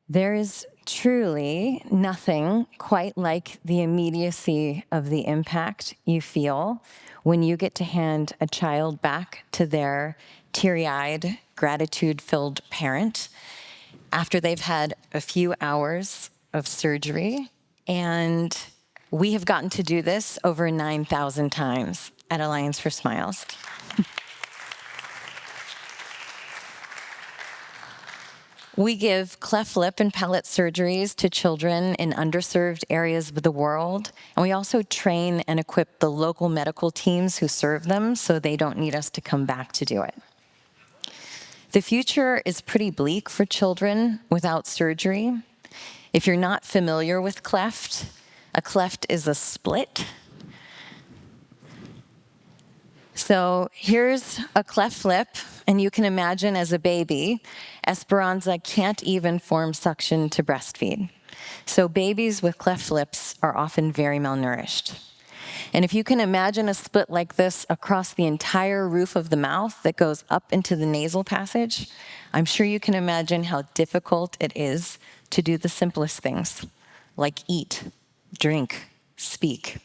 There is truly nothing quite like the immediacy of the impact you feel when you get to hand a child back to their teary-eyed, gratitude-filled parent after they've had a few hours of surgery. And we have gotten to do this over 9,000 times at Alliance for Smiles. We give cleft lip and palate surgeries to children in underserved areas of the world, and we also train and equip the local medical teams who serve them so they don't need us to come back to do it. The future is pretty bleak for children without surgery. If you're not familiar with cleft, a cleft is a split. So here's a cleft lip, and you can imagine as a baby, Esperanza can't even form suction to breastfeed. So babies with cleft lips are often very malnourished. And if you can imagine a split like this across the entire roof of the mouth that goes up into the nasal passage, I'm sure you can imagine how difficult it is to do the simplest things, like eat, drink, speak.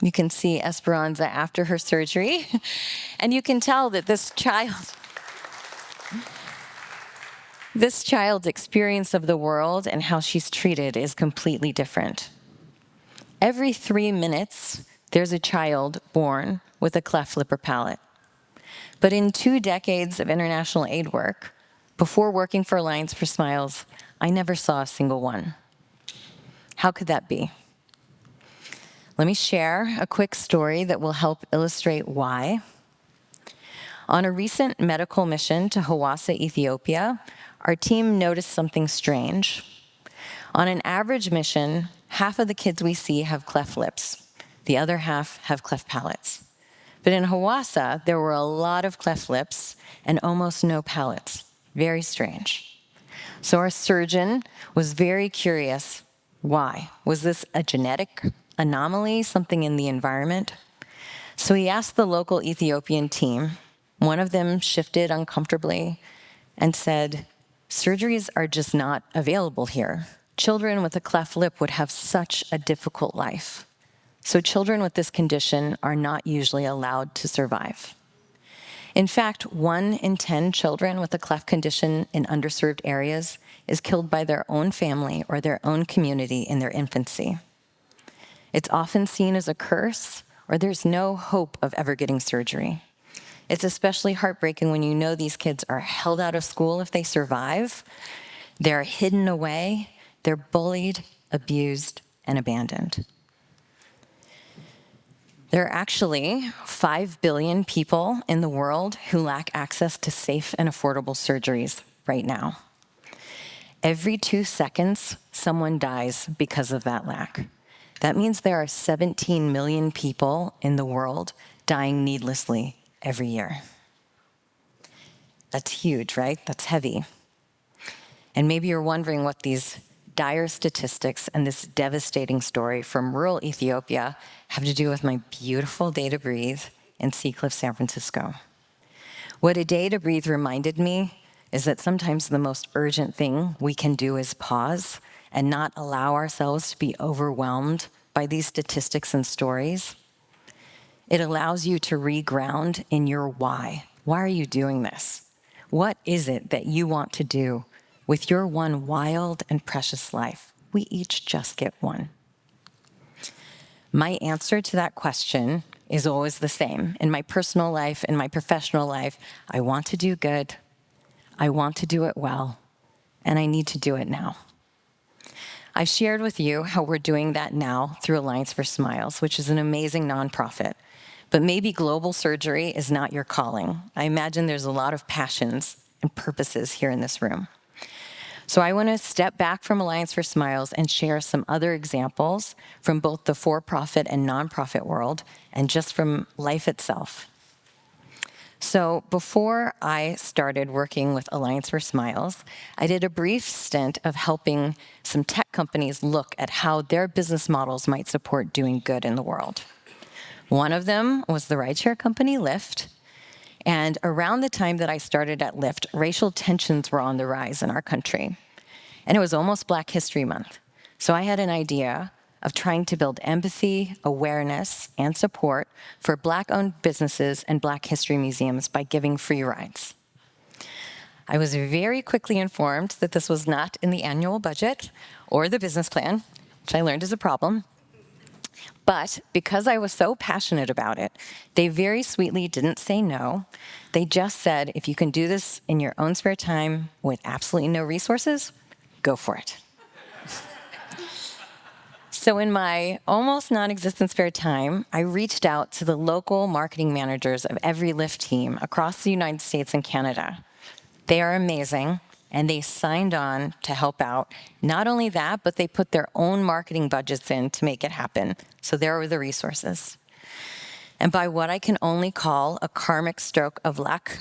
You can see Esperanza after her surgery, and you can tell that this child's experience of the world and how she's treated is completely different. Every 3 minutes, there's a child born with a cleft lip or palate. But in 2 decades of international aid work, before working for Alliance for Smiles, I never saw a single one. How could that be? Let me share a quick story that will help illustrate why. On a recent medical mission to Hawassa, Ethiopia, our team noticed something strange. On an average mission, half of the kids we see have cleft lips. The other half have cleft palates. But in Hawassa, there were a lot of cleft lips and almost no palates. Very strange. So our surgeon was very curious. Why? Was this a genetic anomaly, something in the environment? So he asked the local Ethiopian team. One of them shifted uncomfortably and said, "Surgeries are just not available here. Children with a cleft lip would have such a difficult life. So children with this condition are not usually allowed to survive." In fact, 1 in 10 children with a cleft condition in underserved areas is killed by their own family or their own community in their infancy. It's often seen as a curse, or there's no hope of ever getting surgery. It's especially heartbreaking when you know these kids are held out of school if they survive, they're hidden away, they're bullied, abused, and abandoned. There are actually 5 billion people in the world who lack access to safe and affordable surgeries right now. Every 2 seconds, someone dies because of that lack. That means there are 17 million people in the world dying needlessly every year. That's huge, right? That's heavy. And maybe you're wondering what these dire statistics and this devastating story from rural Ethiopia have to do with my beautiful day to breathe in Seacliff, San Francisco. What a day to breathe reminded me is that sometimes the most urgent thing we can do is pause and not allow ourselves to be overwhelmed by these statistics and stories. It allows you to reground in your why. Why are you doing this? What is it that you want to do with your one wild and precious life? We each just get one. My answer to that question is always the same. In my personal life, in my professional life, I want to do good, I want to do it well, and I need to do it now. I've shared with you how we're doing that now through Alliance for Smiles, which is an amazing nonprofit. But maybe global surgery is not your calling. I imagine there's a lot of passions and purposes here in this room. So I want to step back from Alliance for Smiles and share some other examples from both the for-profit and nonprofit world, and just from life itself. So before I started working with Alliance for Smiles, I did a brief stint of helping some tech companies look at how their business models might support doing good in the world. One of them was the rideshare company Lyft. And around the time that I started at Lyft, racial tensions were on the rise in our country. and it was almost Black History Month. So I had an idea of trying to build empathy, awareness, and support for Black-owned businesses and Black history museums by giving free rides. I was very quickly informed that this was not in the annual budget or the business plan, which I learned is a problem. But because I was so passionate about it, they very sweetly didn't say no. They just said, if you can do this in your own spare time with absolutely no resources, go for it. So in my almost non-existent spare time, I reached out to the local marketing managers of every Lyft team across the United States and Canada. They are amazing, and they signed on to help out. Not only that, but they put their own marketing budgets in to make it happen. So there were the resources. And by what I can only call a karmic stroke of luck,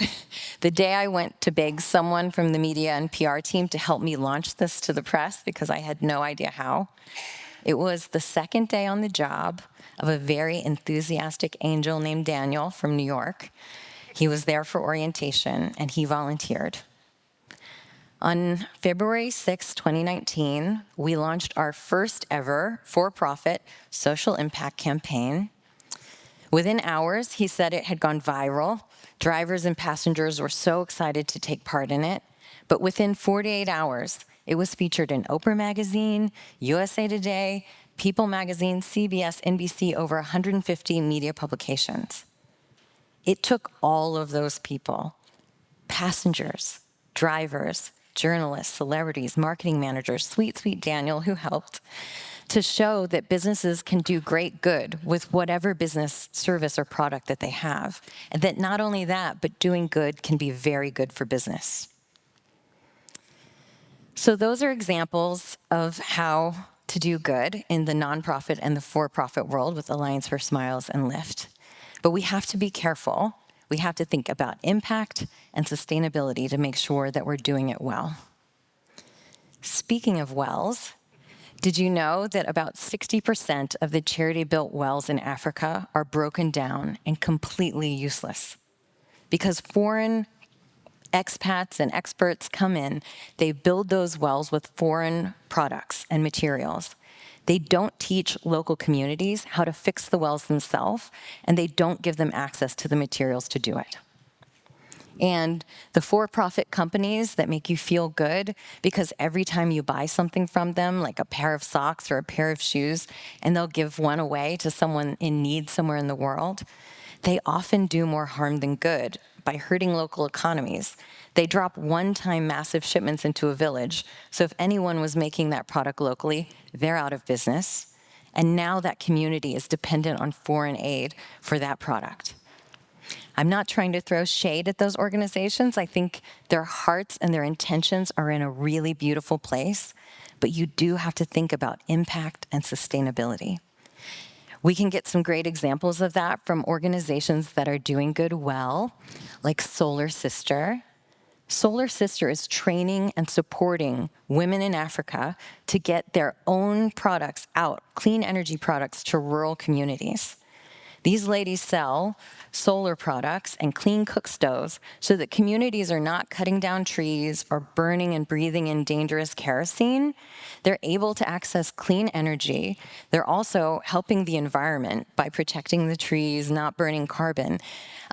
the day I went to beg someone from the media and PR team to help me launch this to the press, because I had no idea how, it was the second day on the job of a very enthusiastic angel named Daniel from New York. He was there for orientation, and he volunteered. On February 6, 2019, we launched our first ever for-profit social impact campaign. Within hours, he said it had gone viral. Drivers and passengers were so excited to take part in it. But within 48 hours, it was featured in Oprah Magazine, USA Today, People Magazine, CBS, NBC, over 150 media publications. It took all of those people, passengers, drivers, journalists, celebrities, marketing managers, sweet Daniel who helped, to show that businesses can do great good with whatever business, service, or product that they have. And that not only that, but doing good can be very good for business. So those are examples of how to do good in the nonprofit and the for-profit world with Alliance for Smiles and Lyft. But we have to be careful. We have to think about impact and sustainability to make sure that we're doing it well. Speaking of wells, did you know that about 60% of the charity-built wells in Africa are broken down and completely useless? Because foreign expats and experts come in, they build those wells with foreign products and materials. They don't teach local communities how to fix the wells themselves, and they don't give them access to the materials to do it. And the for-profit companies that make you feel good because every time you buy something from them, like a pair of socks or a pair of shoes, and they'll give one away to someone in need somewhere in the world, they often do more harm than good by hurting local economies. They drop one-time massive shipments into a village, so if anyone was making that product locally, they're out of business, and now that community is dependent on foreign aid for that product. I'm not trying to throw shade at those organizations. I think their hearts and their intentions are in a really beautiful place, but you do have to think about impact and sustainability. We can get some great examples of that from organizations that are doing good well, like Solar Sister. Solar Sister is training and supporting women in Africa to get their own products out, clean energy products, to rural communities. These ladies sell solar products and clean cook stoves so that communities are not cutting down trees or burning and breathing in dangerous kerosene. They're able to access clean energy. They're also helping the environment by protecting the trees, not burning carbon.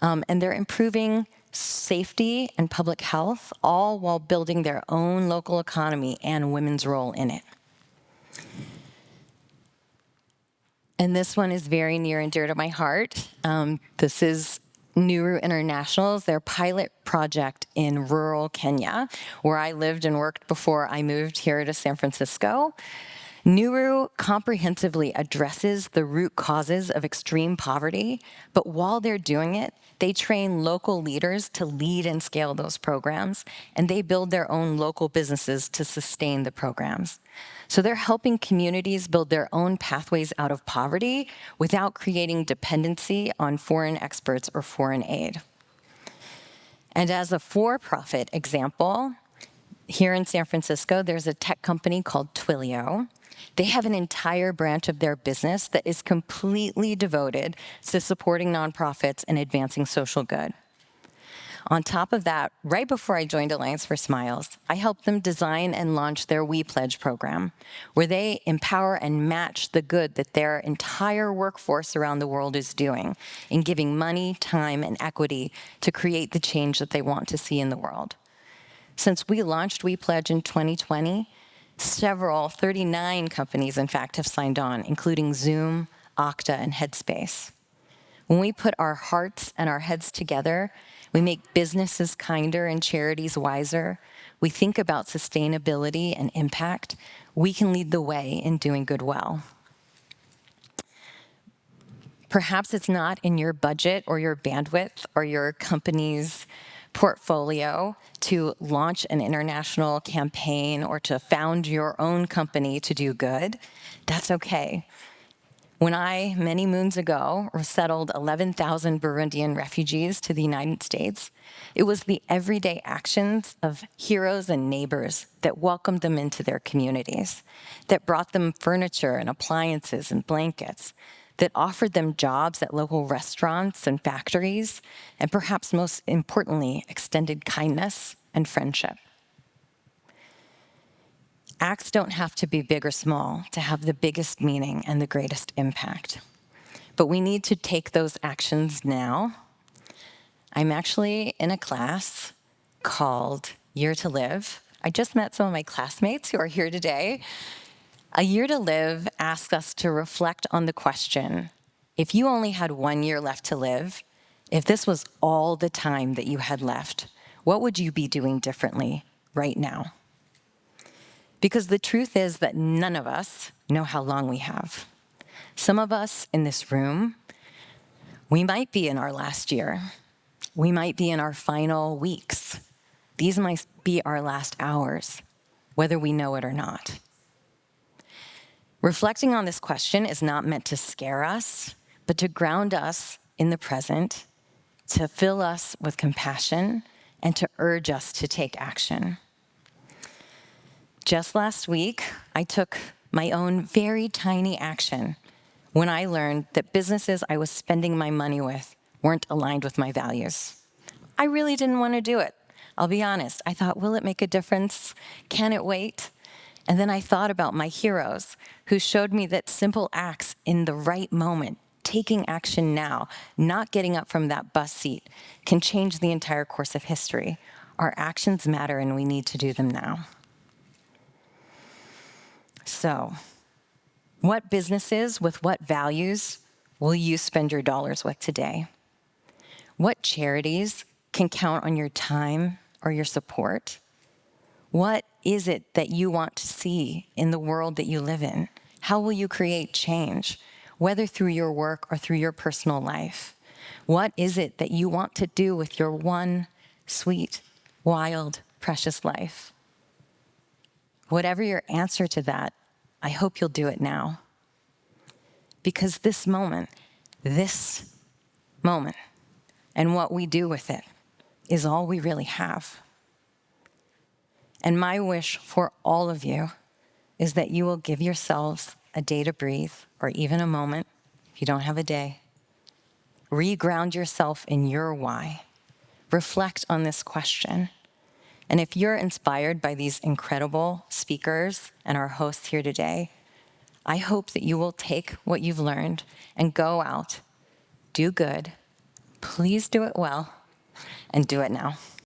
And they're improving safety and public health, all while building their own local economy and women's role in it. And this one is very near and dear to my heart. This is Nuru International's, their pilot project in rural Kenya, where I lived and worked before I moved here to San Francisco. Nuru comprehensively addresses the root causes of extreme poverty, but while they're doing it, they train local leaders to lead and scale those programs, and they build their own local businesses to sustain the programs. So they're helping communities build their own pathways out of poverty without creating dependency on foreign experts or foreign aid. And as a for-profit example, here in San Francisco, there's a tech company called Twilio. They have an entire branch of their business that is completely devoted to supporting nonprofits and advancing social good. On top of that, right before I joined Alliance for Smiles, I helped them design and launch their We Pledge program, where they empower and match the good that their entire workforce around the world is doing in giving money, time, and equity to create the change that they want to see in the world. Since we launched We Pledge in 2020, 39 companies, in fact, have signed on, including Zoom, Okta, and Headspace. When we put our hearts and our heads together, we make businesses kinder and charities wiser. We think about sustainability and impact. We can lead the way in doing good well. Perhaps it's not in your budget or your bandwidth or your company's portfolio to launch an international campaign or to found your own company to do good. That's okay. When I, many moons ago, resettled 11,000 Burundian refugees to the United States, it was the everyday actions of heroes and neighbors that welcomed them into their communities, that brought them furniture and appliances and blankets, that offered them jobs at local restaurants and factories, and perhaps most importantly, extended kindness and friendship. Acts don't have to be big or small to have the biggest meaning and the greatest impact. But we need to take those actions now. I'm actually in a class called Year to Live. I just met some of my classmates who are here today. A Year to Live asks us to reflect on the question, if you only had 1 year left to live, if this was all the time that you had left, what would you be doing differently right now? Because the truth is that none of us know how long we have. Some of us in this room, we might be in our last year. We might be in our final weeks. These might be our last hours, whether we know it or not. Reflecting on this question is not meant to scare us, but to ground us in the present, to fill us with compassion, and to urge us to take action. Just last week, I took my own very tiny action when I learned that businesses I was spending my money with weren't aligned with my values. I really didn't want to do it. I'll be honest. I thought, will it make a difference? Can it wait? And then I thought about my heroes who showed me that simple acts in the right moment, taking action now, not getting up from that bus seat, can change the entire course of history. Our actions matter and we need to do them now. So, what businesses with what values will you spend your dollars with today? What charities can count on your time or your support? What is it that you want to see in the world that you live in? How will you create change, whether through your work or through your personal life? What is it that you want to do with your one sweet, wild, precious life? Whatever your answer to that, I hope you'll do it now. Because this moment, and what we do with it is all we really have. And my wish for all of you is that you will give yourselves a day to breathe, or even a moment, if you don't have a day. Reground yourself in your why. Reflect on this question. And if you're inspired by these incredible speakers and our hosts here today, I hope that you will take what you've learned and go out, do good, please do it well, and do it now.